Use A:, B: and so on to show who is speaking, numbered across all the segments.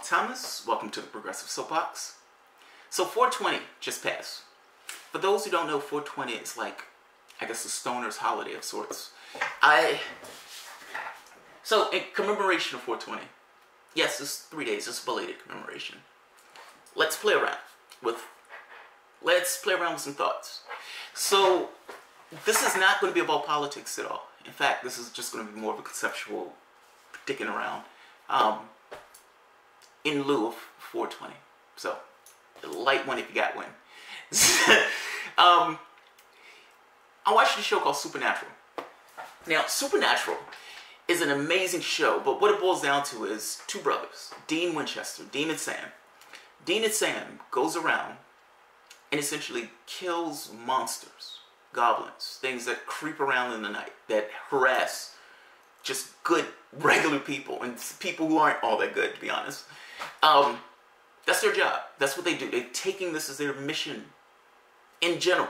A: Thomas. Welcome to the Progressive Soapbox. So 420 just passed. For those who don't know, 420 is like, I guess, a stoner's holiday of sorts. So in commemoration of 420, yes, it's 3 days, it's a belated commemoration. Let's play around with some thoughts. So this is not going to be about politics at all. In fact, this is just going to be more of a conceptual dicking around. In lieu of 420. So, light one if you got one. I watched a show called Supernatural. Now, Supernatural is an amazing show, but what it boils down to is two brothers, Dean Winchester, Dean and Sam. Dean and Sam goes around and essentially kills monsters, goblins, things that creep around in the night, that harass just good, regular people, and people who aren't all that good, to be honest. That's their job. That's what they do. They're taking this as their mission in general.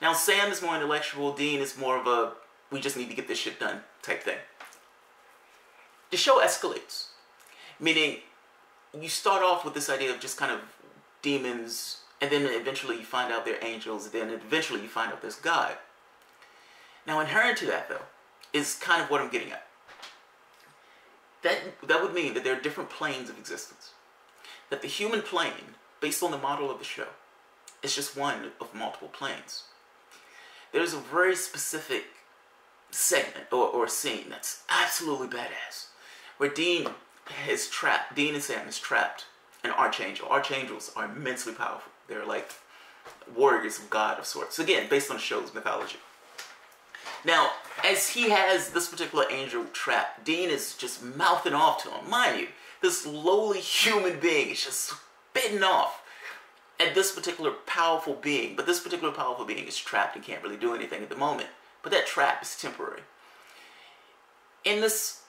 A: Now, Sam is more intellectual. Dean is more of a, we just need to get this shit done type thing. The show escalates, meaning you start off with this idea of just kind of demons, and then eventually you find out they're angels, and then eventually you find out there's God. Now, inherent to that, though, is kind of what I'm getting at. That would mean that there are different planes of existence. That the human plane, based on the model of the show, is just one of multiple planes. There's a very specific segment or scene that's absolutely badass, where Dean and Sam is trapped in an archangel. Archangels are immensely powerful. They're like warriors of God of sorts. Again, based on the show's mythology. Now, as he has this particular angel trapped, Dean is just mouthing off to him. Mind you, this lowly human being is just spitting off at this particular powerful being. But this particular powerful being is trapped and can't really do anything at the moment. But that trap is temporary. In this,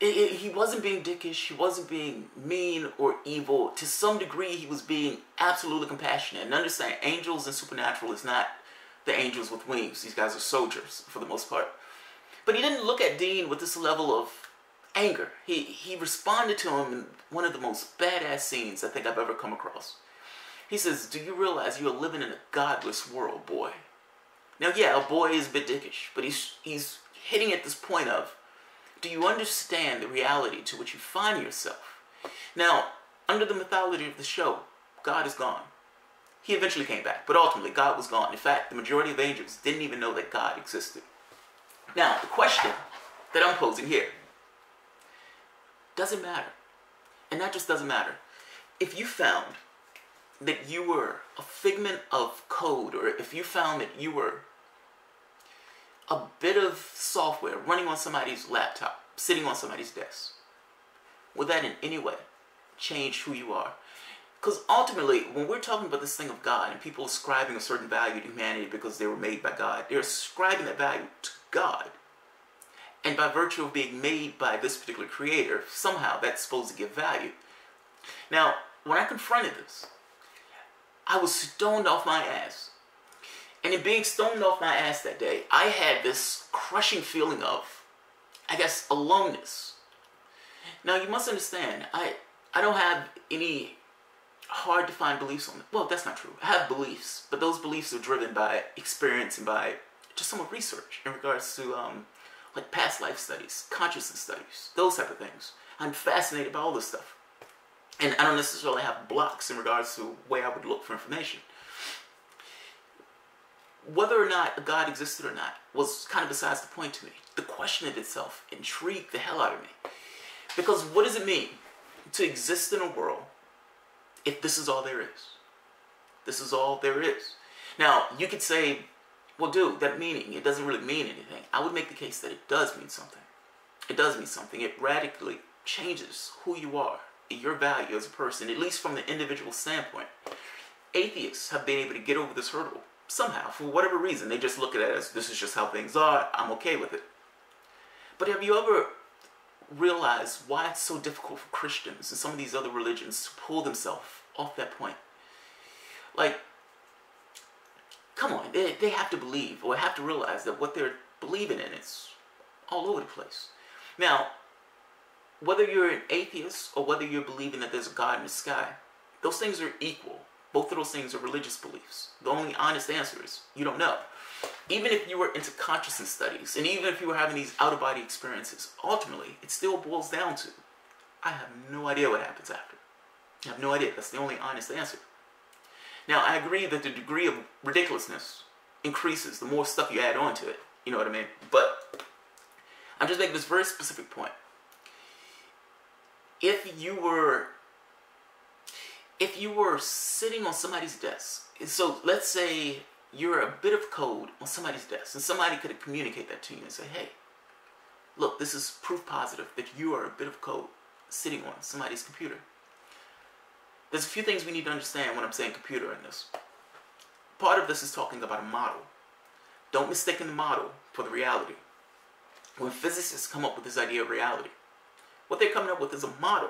A: he wasn't being dickish, he wasn't being mean or evil. To some degree, he was being absolutely compassionate. And understand, angels and supernatural is not the angels with wings. These guys are soldiers for the most part. But he didn't look at Dean with this level of anger. He responded to him in one of the most badass scenes I think I've ever come across. He says, "Do you realize you are living in a godless world, boy?" Now, yeah, a boy is a bit dickish, but he's hitting at this point of, do you understand the reality to which you find yourself? Now, under the mythology of the show, God is gone. He eventually came back, but ultimately God was gone. In fact, the majority of angels didn't even know that God existed. Now, the question that I'm posing here, does it matter? And that just doesn't matter. If you found that you were a figment of code, or if you found that you were a bit of software running on somebody's laptop, sitting on somebody's desk, would that in any way change who you are? Because ultimately, when we're talking about this thing of God and people ascribing a certain value to humanity because they were made by God, they're ascribing that value to God. And by virtue of being made by this particular creator, somehow that's supposed to give value. Now, when I confronted this, I was stoned off my ass. And in being stoned off my ass that day, I had this crushing feeling of, I guess, aloneness. Now, you must understand, I don't have any hard to find beliefs on it. Well, that's not true. I have beliefs, but those beliefs are driven by experience and by just somewhat research in regards to like past life studies, consciousness studies, those type of things. I'm fascinated by all this stuff. And I don't necessarily have blocks in regards to the way I would look for information. Whether or not a God existed or not was kind of besides the point to me. The question in itself intrigued the hell out of me. Because what does it mean to exist in a world if this is all there is? This is all there is. Now, you could say, well, dude, that meaning, it doesn't really mean anything. I would make the case that it does mean something. It does mean something. It radically changes who you are, your value as a person, at least from the individual standpoint. Atheists have been able to get over this hurdle somehow, for whatever reason. They just look at it as, this is just how things are, I'm okay with it. But have you ever realized why it's so difficult for Christians and some of these other religions to pull themselves off that point? Like, come on, they have to believe or have to realize that what they're believing in is all over the place. Now, whether you're an atheist or whether you're believing that there's a God in the sky, those things are equal. Both of those things are religious beliefs. The only honest answer is you don't know. Even if you were into consciousness studies, and even if you were having these out-of-body experiences, ultimately, it still boils down to, I have no idea what happens after. I have no idea. That's the only honest answer. Now, I agree that the degree of ridiculousness increases the more stuff you add on to it. You know what I mean? But I'm just making this very specific point. If you were sitting on somebody's desk, so let's say you're a bit of code on somebody's desk, and somebody could communicate that to you and say, hey, look, this is proof positive that you are a bit of code sitting on somebody's computer. There's a few things we need to understand when I'm saying computer in this. Part of this is talking about a model. Don't mistake the model for the reality. When physicists come up with this idea of reality, what they're coming up with is a model.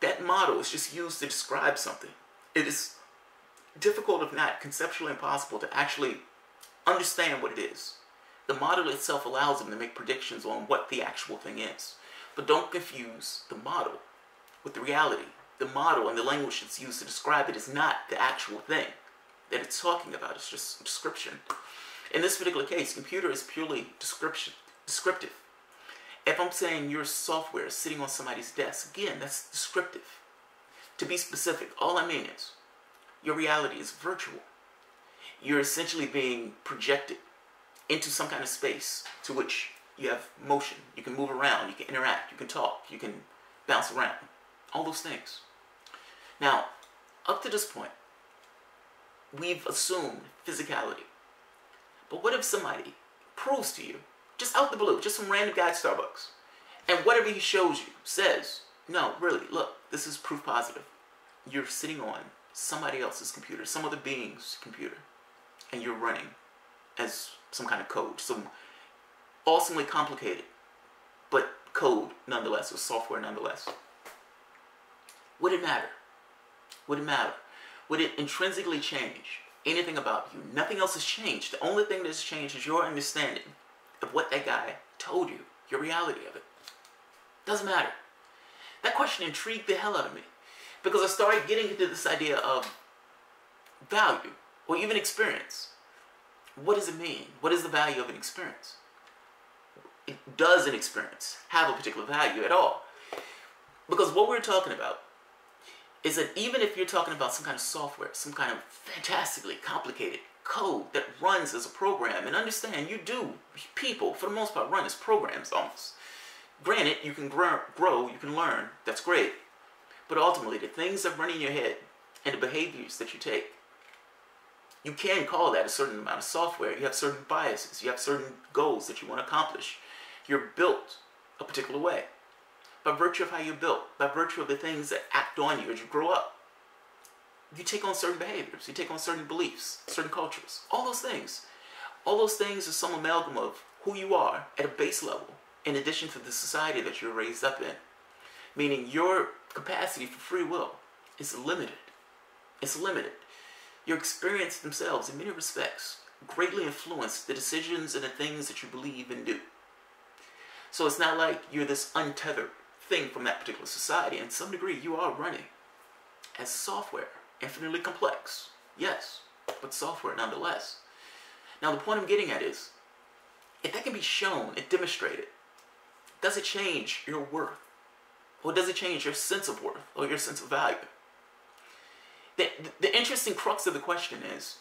A: That model is just used to describe something. It is difficult, if not conceptually impossible, to actually understand what it is. The model itself allows them to make predictions on what the actual thing is. But don't confuse the model with the reality. The model and the language that's used to describe it is not the actual thing that it's talking about. It's just a description. In this particular case, computer is purely descriptive. If I'm saying your software is sitting on somebody's desk, again, that's descriptive. To be specific, all I mean is your reality is virtual. You're essentially being projected into some kind of space to which you have motion. You can move around, you can interact, you can talk, you can bounce around. All those things. Now, up to this point, we've assumed physicality. But what if somebody proves to you, just out the blue, just some random guy at Starbucks, and whatever he shows you says, no, really, look, this is proof positive. You're sitting on somebody else's computer, some other being's computer, and you're running as some kind of code, some awesomely complicated, but code nonetheless, or software nonetheless. Would it matter? Would it matter? Would it intrinsically change anything about you? Nothing else has changed. The only thing that's changed is your understanding of what that guy told you, your reality of it. Doesn't matter. That question intrigued the hell out of me, because I started getting into this idea of value, or even experience. What does it mean? What is the value of an experience? Does an experience have a particular value at all? Because what we're talking about is that even if you're talking about some kind of software, some kind of fantastically complicated code that runs as a program, and understand people for the most part run as programs almost. Granted, you can grow, you can learn, that's great. But ultimately, the things that run in your head and the behaviors that you take, you can call that a certain amount of software. You have certain biases, you have certain goals that you want to accomplish. You're built a particular way. By virtue of how you're built, by virtue of the things that act on you as you grow up, you take on certain behaviors, you take on certain beliefs, certain cultures, all those things. All those things are some amalgam of who you are at a base level, in addition to the society that you're raised up in. Meaning your capacity for free will is limited. It's limited. Your experience themselves, in many respects, greatly influence the decisions and the things that you believe and do. So it's not like you're this untethered thing from that particular society. In some degree, you are running as software, infinitely complex, yes, but software nonetheless. Now, the point I'm getting at is, if that can be shown and demonstrated, does it change your worth? Or does it change your sense of worth or your sense of value? The interesting crux of the question is,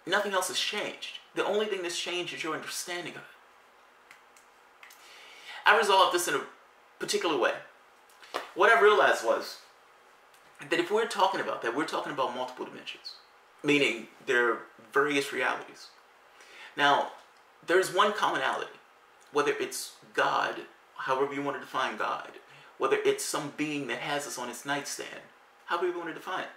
A: nothing else has changed. The only thing that's changed is your understanding of it. I resolved this in a particular way. What I realized was that if we're talking about that, we're talking about multiple dimensions, meaning there are various realities. Now, there's one commonality, whether it's God, however you want to define God, whether it's some being that has us on its nightstand, however you want to define it.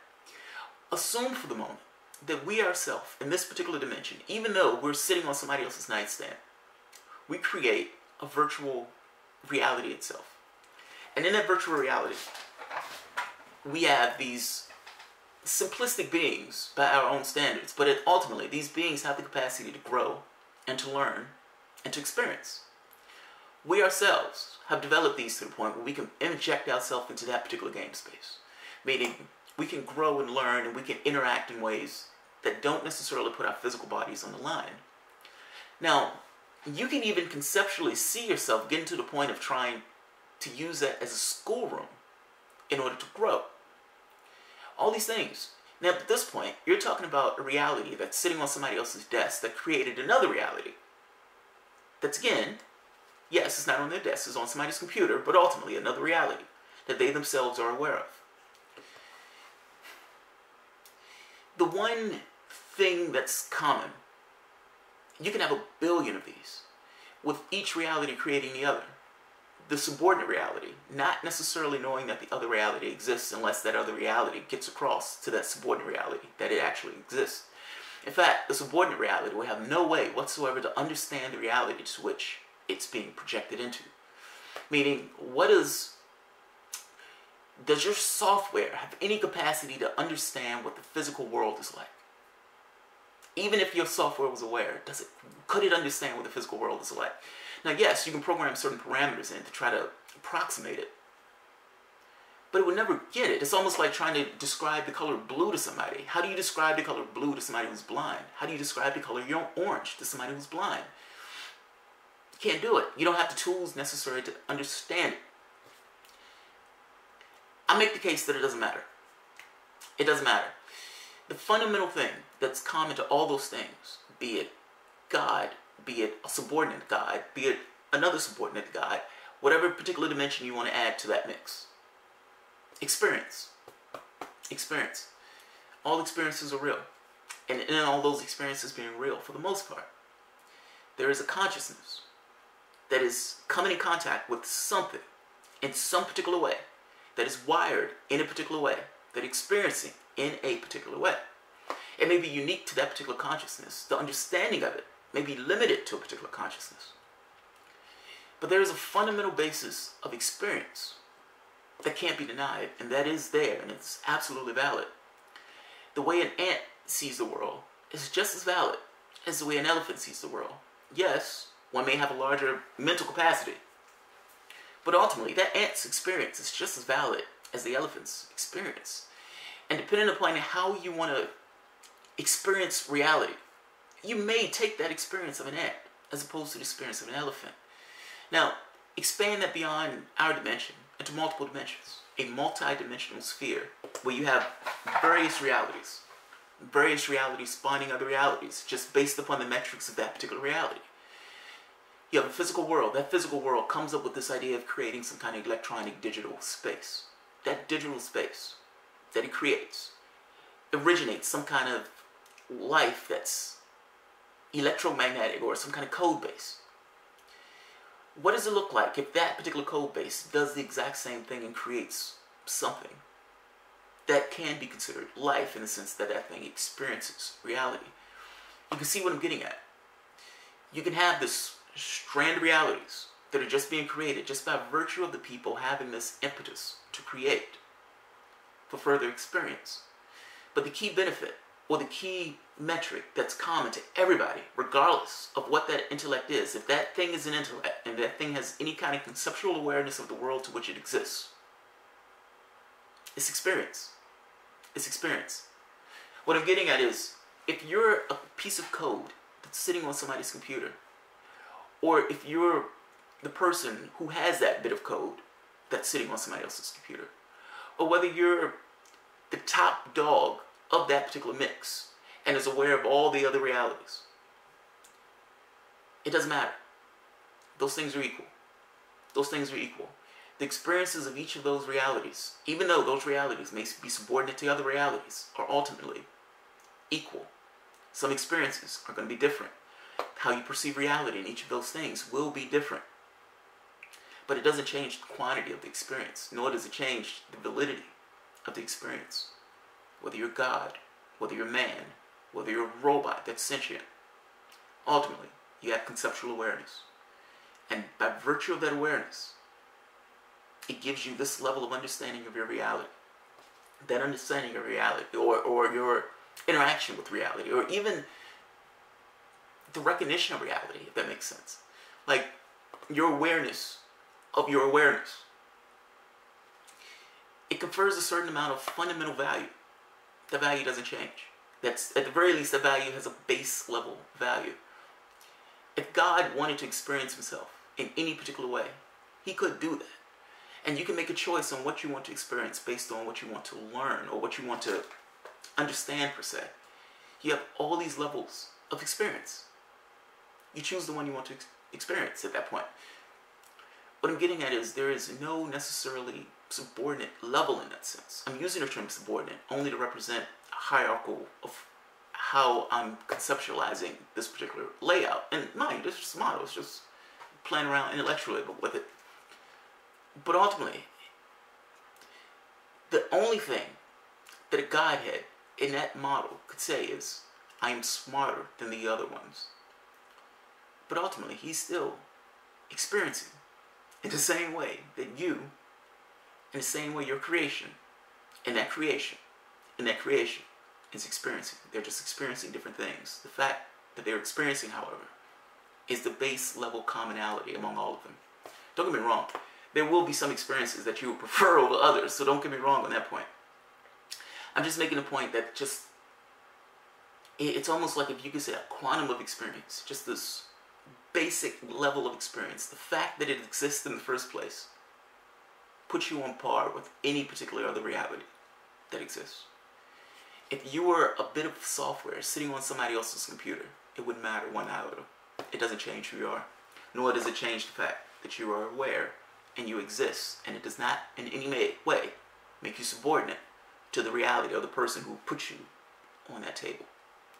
A: Assume for the moment that we ourselves, in this particular dimension, even though we're sitting on somebody else's nightstand, we create a virtual reality itself. And in that virtual reality, we have these simplistic beings by our own standards, but ultimately these beings have the capacity to grow and to learn and to experience. we ourselves have developed these to the point where we can inject ourselves into that particular game space. Meaning, we can grow and learn, and we can interact in ways that don't necessarily put our physical bodies on the line. Now, you can even conceptually see yourself getting to the point of trying to use that as a schoolroom in order to grow. All these things. Now, at this point, you're talking about a reality that's sitting on somebody else's desk that created another reality. That's, again, yes, it's not on their desk, it's on somebody's computer, but ultimately another reality that they themselves are aware of. The one thing that's common, you can have a billion of these, with each reality creating the other. The subordinate reality, not necessarily knowing that the other reality exists unless that other reality gets across to that subordinate reality that it actually exists. In fact, the subordinate reality will have no way whatsoever to understand the reality to which it's being projected into. Meaning, does your software have any capacity to understand what the physical world is like? Even if your software was aware, could it understand what the physical world is like? Now, yes, you can program certain parameters in to try to approximate it, but it would never get it. It's almost like trying to describe the color blue to somebody. How do you describe the color blue to somebody who's blind? How do you describe the color orange to somebody who's blind? You can't do it. You don't have the tools necessary to understand it. I make the case that it doesn't matter. It doesn't matter. The fundamental thing that's common to all those things, be it God, be it a subordinate God, be it another subordinate God, whatever particular dimension you want to add to that mix. Experience. Experience. All experiences are real. And in all those experiences being real, for the most part, there is a consciousness that is coming in contact with something in some particular way, that is wired in a particular way, that is experiencing in a particular way. It may be unique to that particular consciousness. The understanding of it may be limited to a particular consciousness. But there is a fundamental basis of experience that can't be denied, and that is there, and it's absolutely valid. The way an ant sees the world is just as valid as the way an elephant sees the world. Yes, one may have a larger mental capacity, but ultimately that ant's experience is just as valid as the elephant's experience. And depending upon how you want to experience reality, you may take that experience of an ant as opposed to the experience of an elephant. Now, expand that beyond our dimension into multiple dimensions, a multi-dimensional sphere where you have various realities spawning other realities just based upon the metrics of that particular reality. You have a physical world. That physical world comes up with this idea of creating some kind of electronic digital space. That digital space that it creates originates some kind of life that's electromagnetic or some kind of code base. What does it look like if that particular code base does the exact same thing and creates something that can be considered life in the sense that that thing experiences reality? You can see what I'm getting at. You can have this strand of realities that are just being created just by virtue of the people having this impetus to create for further experience. But the key benefit, or the key metric that's common to everybody, regardless of what that intellect is, if that thing is an intellect and that thing has any kind of conceptual awareness of the world to which it exists, it's experience. It's experience. What I'm getting at is, if you're a piece of code that's sitting on somebody's computer, or if you're the person who has that bit of code that's sitting on somebody else's computer, or whether you're the top dog of that particular mix and is aware of all the other realities, it doesn't matter. Those things are equal. Those things are equal. The experiences of each of those realities, even though those realities may be subordinate to other realities, are ultimately equal. Some experiences are going to be different. How you perceive reality in each of those things will be different. But it doesn't change the quantity of the experience, nor does it change the validity of the experience. Whether you're God, whether you're man, whether you're a robot that's sentient, ultimately, you have conceptual awareness. And by virtue of that awareness, it gives you this level of understanding of your reality. That understanding of reality, or your interaction with reality, or even the recognition of reality, if that makes sense. Like, your awareness of your awareness, it confers a certain amount of fundamental value. The value doesn't change. That's, at the very least, the value has a base level value. If God wanted to experience himself in any particular way, he could do that. And you can make a choice on what you want to experience based on what you want to learn or what you want to understand, per se. You have all these levels of experience. You choose the one you want to experience at that point. What I'm getting at is there is no necessarily subordinate level in that sense. I'm using the term subordinate only to represent a hierarchical of how I'm conceptualizing this particular layout. And mind, it's just a model. It's just playing around intellectually with it. But ultimately, the only thing that a Godhead in that model could say is, I am smarter than the other ones. But ultimately, he's still experiencing in the same way that you, in the same way your creation, and that creation is experiencing. They're just experiencing different things. The fact that they're experiencing, however, is the base level commonality among all of them. Don't get me wrong. There will be some experiences that you would prefer over others, so don't get me wrong on that point. I'm just making a point that just, it's almost like if you could say a quantum of experience, just this basic level of experience. The fact that it exists in the first place puts you on par with any particular other reality that exists. If you were a bit of software sitting on somebody else's computer, it wouldn't matter one iota. It doesn't change who you are, nor does it change the fact that you are aware and you exist, and it does not in any way make you subordinate to the reality of the person who put you on that table.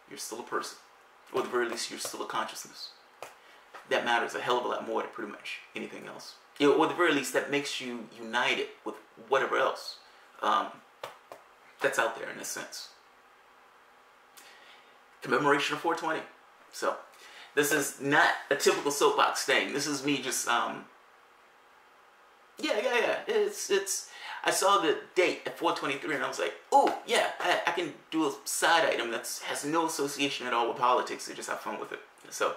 A: You're still a person, or at the very least, you're still a consciousness. That matters a hell of a lot more than pretty much anything else. Or at the very least, that makes you united with whatever else that's out there in a sense. Commemoration of 420. So, this is not a typical soapbox thing. This is me just, It's, I saw the date at 423 and I was like, oh, yeah, I can do a side item that has no association at all with politics and just have fun with it. So,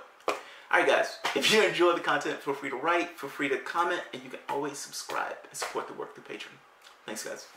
A: alright guys, if you enjoy the content, feel free to write, feel free to comment, and you can always subscribe and support the work through Patreon. Thanks guys.